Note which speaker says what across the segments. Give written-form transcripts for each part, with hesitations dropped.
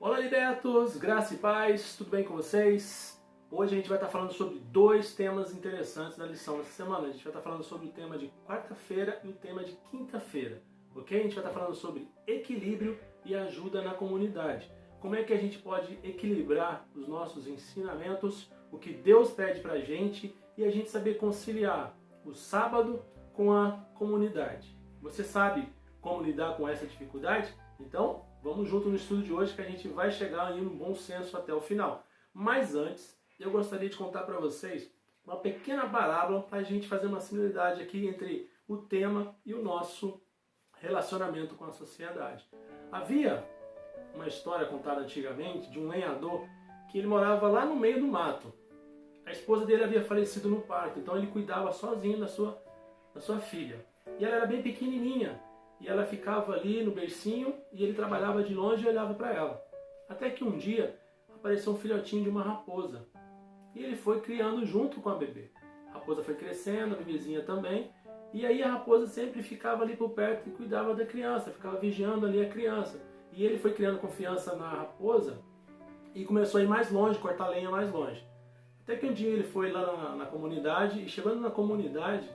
Speaker 1: Olá, libertos! Graça e paz, tudo bem com vocês? Hoje a gente vai estar falando sobre dois temas interessantes na lição dessa semana. A gente vai estar falando sobre o tema de quarta-feira e o tema de quinta-feira, ok? A gente vai estar falando sobre equilíbrio e ajuda na comunidade. Como é que a gente pode equilibrar os nossos ensinamentos, o que Deus pede pra gente e a gente saber conciliar o sábado com a comunidade. Você sabe como lidar com essa dificuldade? Então, vamos junto no estudo de hoje que a gente vai chegar em um bom senso até o final. Mas antes, eu gostaria de contar para vocês uma pequena parábola para a gente fazer uma similaridade aqui entre o tema e o nosso relacionamento com a sociedade. Havia uma história contada antigamente de um lenhador que ele morava lá no meio do mato. A esposa dele havia falecido no parto, então ele cuidava sozinho da sua filha. E ela era bem pequenininha. E ela ficava ali no bercinho e ele trabalhava de longe e olhava para ela. Até que um dia apareceu um filhotinho de uma raposa. E ele foi criando junto com a bebê. A raposa foi crescendo, a bebezinha também. E aí a raposa sempre ficava ali por perto e cuidava da criança, ficava vigiando ali a criança. E ele foi criando confiança na raposa e começou a ir mais longe, cortar lenha mais longe. Até que um dia ele foi lá na comunidade e chegando na comunidade,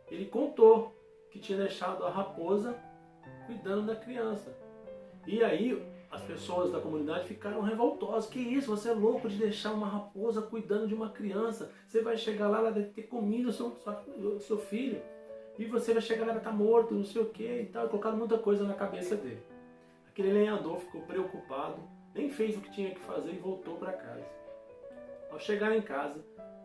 Speaker 1: ele contou que tinha deixado a raposa cuidando da criança. E aí as pessoas da comunidade ficaram revoltosas. Que isso? Você é louco de deixar uma raposa cuidando de uma criança? Você vai chegar lá, ela deve ter comido o seu filho. E você vai chegar lá, ela está morto, não sei o que e tal. Colocaram muita coisa na cabeça dele. Aquele lenhador ficou preocupado, nem fez o que tinha que fazer e voltou para casa. Ao chegar em casa,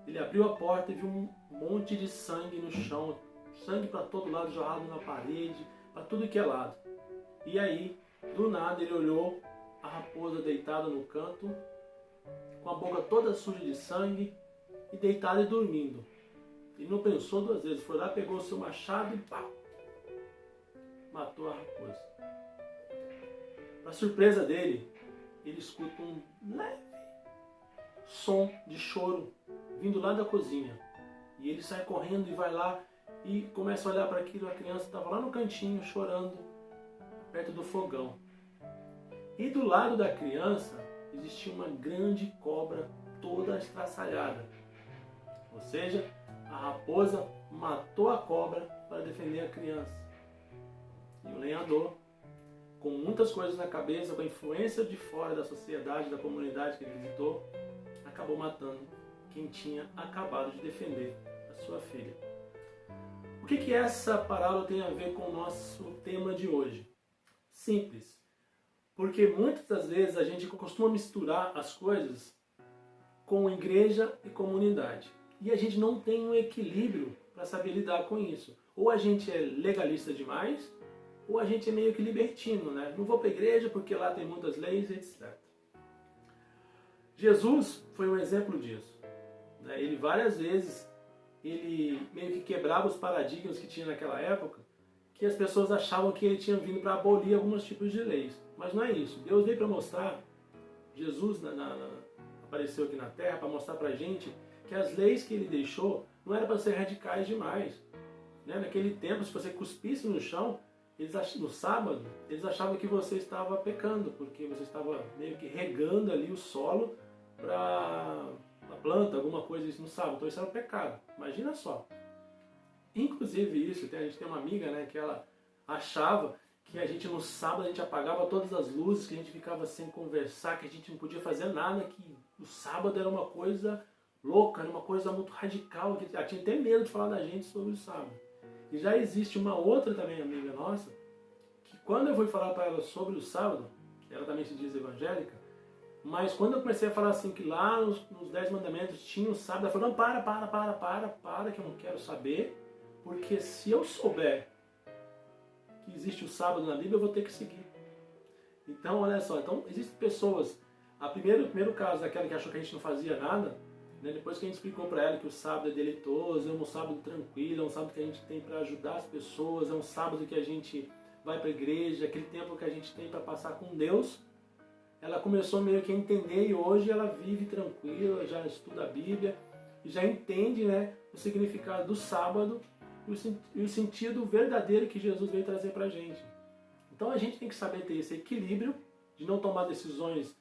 Speaker 1: ele abriu a porta e viu um monte de sangue no chão. Sangue para todo lado, jorrado na parede, para tudo que é lado. E aí, do nada, ele olhou a raposa deitada no canto, com a boca toda suja de sangue, e deitada e dormindo. Ele não pensou duas vezes, foi lá, pegou o seu machado e pá! Matou a raposa. Para surpresa dele, ele escuta um leve som de choro vindo lá da cozinha. E ele sai correndo e vai lá e começa a olhar para aquilo. A criança estava lá no cantinho chorando, perto do fogão. E do lado da criança existia uma grande cobra toda estraçalhada. Ou seja, a raposa matou a cobra para defender a criança. E o lenhador, com muitas coisas na cabeça, com a influência de fora da sociedade, da comunidade que ele visitou, acabou matando quem tinha acabado de defender a sua filha. O que essa parábola tem a ver com o nosso tema de hoje? Simples. Porque muitas das vezes a gente costuma misturar as coisas com igreja e comunidade. E a gente não tem um equilíbrio para saber lidar com isso. Ou a gente é legalista demais, ou a gente é meio que libertino, né? Não vou para a igreja porque lá tem muitas leis, etc. Jesus foi um exemplo disso. Ele várias vezes ele meio que quebrava os paradigmas que tinha naquela época, que as pessoas achavam que ele tinha vindo para abolir alguns tipos de leis. Mas não é isso. Deus veio para mostrar, Jesus apareceu aqui na Terra para mostrar para a gente que as leis que ele deixou não eram para ser radicais demais. Naquele tempo, se você cuspisse no chão, no sábado, eles achavam que você estava pecando, porque você estava meio que regando ali o solo para a planta, alguma coisa isso no sábado. Então isso era um pecado. Imagina só. Inclusive isso, a gente tem uma amiga, que ela achava que a gente no sábado a gente apagava todas as luzes, que a gente ficava sem conversar, que a gente não podia fazer nada, que o sábado era uma coisa louca, era uma coisa muito radical, que ela tinha até medo de falar da gente sobre o sábado. E já existe uma outra também amiga nossa, que quando eu fui falar para ela sobre o sábado, que ela também se diz evangélica, mas quando eu comecei a falar assim que lá nos 10 mandamentos tinha o sábado, ela falou, não, para, que eu não quero saber, porque se eu souber que existe o sábado na Bíblia, eu vou ter que seguir. Então, olha só, existem pessoas, o primeiro caso daquela que achou que a gente não fazia nada, depois que a gente explicou para ela que o sábado é deleitoso, é um sábado tranquilo, é um sábado que a gente tem para ajudar as pessoas, é um sábado que a gente vai para a igreja, aquele tempo que a gente tem para passar com Deus, ela começou meio que a entender e hoje ela vive tranquila, já estuda a Bíblia e já entende o significado do sábado e o sentido verdadeiro que Jesus veio trazer para a gente. Então a gente tem que saber ter esse equilíbrio de não tomar decisões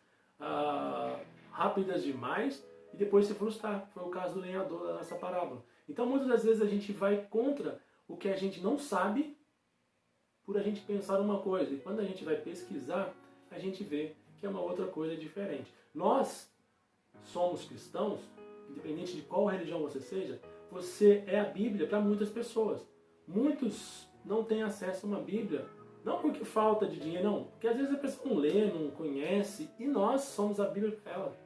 Speaker 1: rápidas demais e depois se frustrar. Foi o caso do lenhador da nossa parábola. Então muitas das vezes a gente vai contra o que a gente não sabe por a gente pensar uma coisa. E quando a gente vai pesquisar, a gente vê que é uma outra coisa diferente. Nós somos cristãos, independente de qual religião você seja, você é a Bíblia para muitas pessoas. Muitos não têm acesso a uma Bíblia, não porque falta de dinheiro, não, porque às vezes a pessoa não lê, não conhece, e nós somos a Bíblia para ela.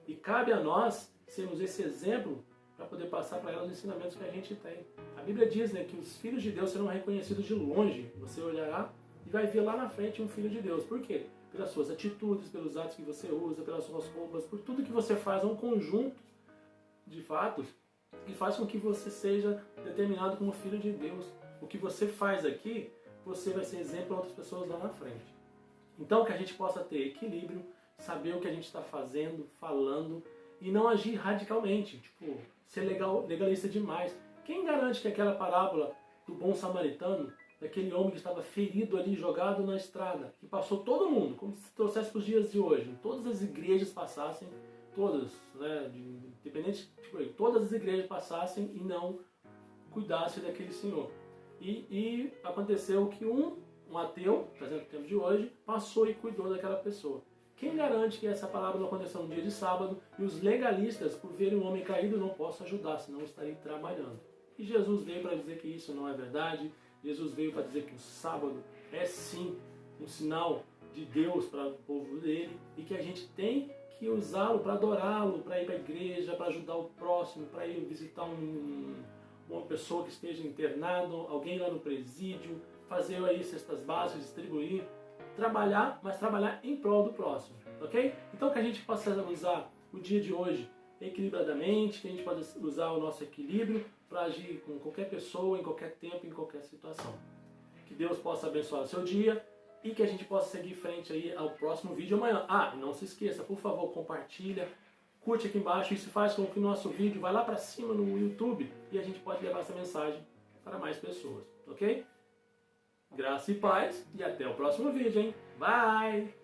Speaker 1: E cabe a nós sermos esse exemplo para poder passar para ela os ensinamentos que a gente tem. A Bíblia diz, né, que os filhos de Deus serão reconhecidos de longe. Você olhará e vai ver lá na frente um filho de Deus. Por quê? Pelas suas atitudes, pelos atos que você usa, pelas suas roupas, por tudo que você faz, é um conjunto de fatos que faz com que você seja determinado como filho de Deus. O que você faz aqui, você vai ser exemplo para outras pessoas lá na frente. Então, que a gente possa ter equilíbrio, saber o que a gente está fazendo, falando, e não agir radicalmente, tipo, ser legalista demais. Quem garante que aquela parábola do bom samaritano, daquele homem que estava ferido ali, jogado na estrada, que passou todo mundo, como se trouxesse para os dias de hoje, todas as igrejas passassem, todas, né, independente, tipo, todas as igrejas passassem e não cuidassem daquele senhor. E aconteceu que um ateu, trazendo o tempo de hoje, passou e cuidou daquela pessoa. Quem garante que essa palavra não aconteceu no dia de sábado e os legalistas, por verem um homem caído, não possam ajudar, senão estarem trabalhando? E Jesus veio para dizer que isso não é verdade. Jesus veio para dizer que o sábado é sim um sinal de Deus para o povo dele e que a gente tem que usá-lo para adorá-lo, para ir para a igreja, para ajudar o próximo, para ir visitar uma pessoa que esteja internado, alguém lá no presídio, fazer aí cestas básicas, distribuir, trabalhar, mas trabalhar em prol do próximo, ok? Então que a gente possa usar o dia de hoje equilibradamente, que a gente possa usar o nosso equilíbrio para agir com qualquer pessoa, em qualquer tempo, em qualquer situação. Que Deus possa abençoar o seu dia e que a gente possa seguir em frente aí ao próximo vídeo amanhã. Ah, não se esqueça, por favor, compartilha, curte aqui embaixo, isso faz com que o nosso vídeo vá lá para cima no YouTube e a gente pode levar essa mensagem para mais pessoas, ok? Graça e paz e até o próximo vídeo, hein? Bye!